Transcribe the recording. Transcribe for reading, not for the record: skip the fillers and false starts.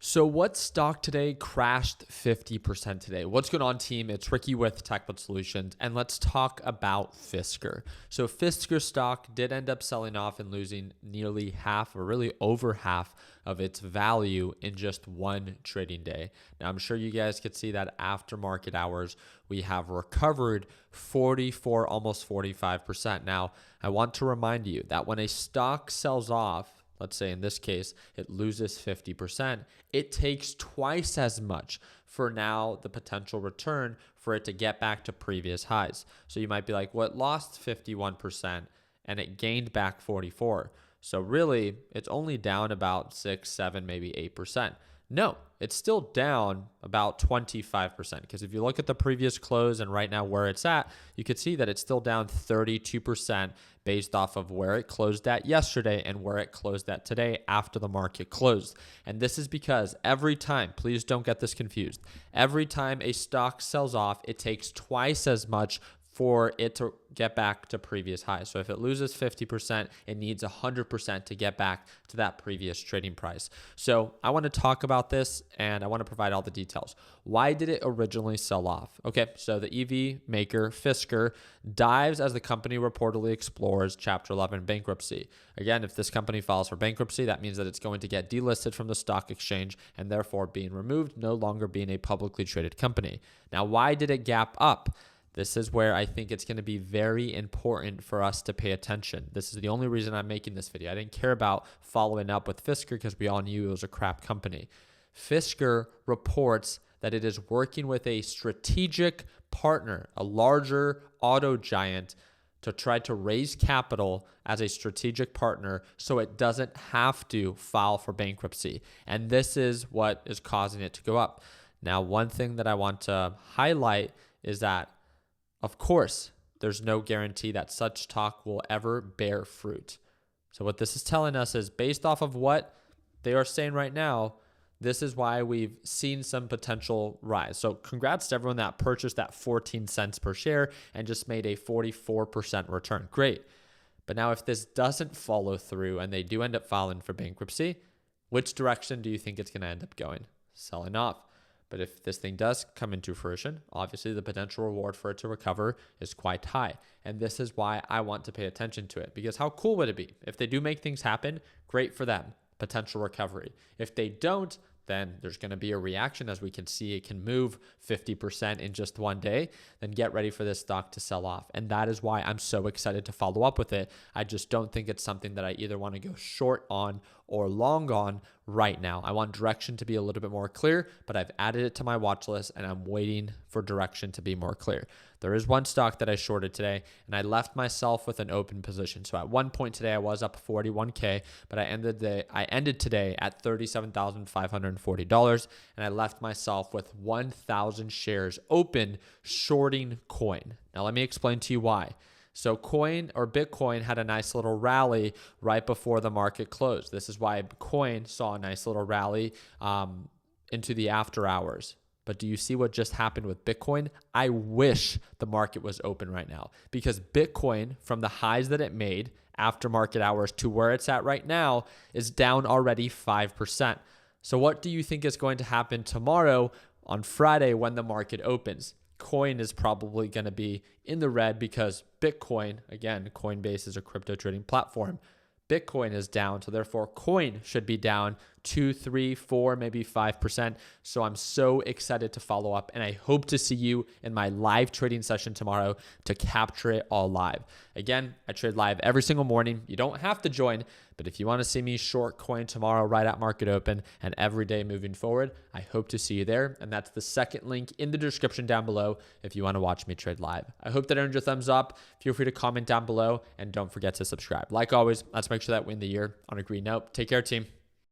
So what stock today crashed 50% today? What's going on, team? It's Ricky with TechBud Solutions, and let's talk about Fisker. So Fisker stock did end up selling off and losing nearly half, or really over half, of its value in just one trading day. Now, I'm sure you guys could see that after market hours, we have recovered 44, almost 45%. Now, I want to remind you that when a stock sells off, let's say in this case, it loses 50%, it takes twice as much for now the potential return for it to get back to previous highs. So you might be like, well, it lost 51% and it gained back 44. So really, it's only down about 6, 7, maybe 8%. No, it's still down about 25%, because if you look at the previous close and right now where it's at, you could see that it's still down 32% based off of where it closed at yesterday and where it closed at today after the market closed. And this is because every time, please don't get this confused, every time a stock sells off, it takes twice as much for it to get back to previous highs. So if it loses 50%, it needs 100% to get back to that previous trading price. So I want to talk about this and I want to provide all the details. Why did it originally sell off? Okay, so the EV maker Fisker dives as the company reportedly explores Chapter 11 bankruptcy. Again, if this company files for bankruptcy, that means that it's going to get delisted from the stock exchange and therefore being removed, no longer being a publicly traded company. Now, why did it gap up? This is where I think it's going to be very important for us to pay attention. This is the only reason I'm making this video. I didn't care about following up with Fisker because we all knew it was a crap company. Fisker reports that it is working with a strategic partner, a larger auto giant, to try to raise capital as a strategic partner so it doesn't have to file for bankruptcy. And this is what is causing it to go up. Now, one thing that I want to highlight is that, of course, there's no guarantee that such talk will ever bear fruit. So what this is telling us is, based off of what they are saying right now, this is why we've seen some potential rise. So congrats to everyone that purchased that 14 cents per share and just made a 44% return. Great. But now if this doesn't follow through and they do end up filing for bankruptcy, which direction do you think it's going to end up going? Selling off. But if this thing does come into fruition, obviously the potential reward for it to recover is quite high. And this is why I want to pay attention to it, because how cool would it be? If they do make things happen, great for them, potential recovery. If they don't, then there's going to be a reaction. As we can see, it can move 50% in just one day. Then get ready for this stock to sell off. And that is why I'm so excited to follow up with it. I just don't think it's something that I either want to go short on or long on right now. I want direction to be a little bit more clear, but I've added it to my watch list and I'm waiting for direction to be more clear. There is one stock that I shorted today and I left myself with an open position. So at one point today, I was up 41K, but I ended today at $37,540 and I left myself with 1,000 shares open shorting coin. Now let me explain to you why. So Bitcoin had a nice little rally right before the market closed. This is why coin saw a nice little rally into the after hours. But do you see what just happened with Bitcoin? I wish the market was open right now, because Bitcoin, from the highs that it made after market hours to where it's at right now, is down already 5%. So what do you think is going to happen tomorrow on Friday when the market opens? Coin is probably going to be in the red because Bitcoin, again, Coinbase is a crypto trading platform. Bitcoin is down, so therefore coin should be down 2, 3, 4, maybe 5%. So I'm so excited to follow up, and I hope to see you in my live trading session tomorrow to capture it all live. Again, I trade live every single morning. You don't have to join, but if you want to see me short coin tomorrow right at market open and every day moving forward, I hope to see you there. And that's the second link in the description down below if you want to watch me trade live. I hope that earned your thumbs up. Feel free to comment down below and don't forget to subscribe. Like always, let's make sure that we end the year on a green note. Take care, team.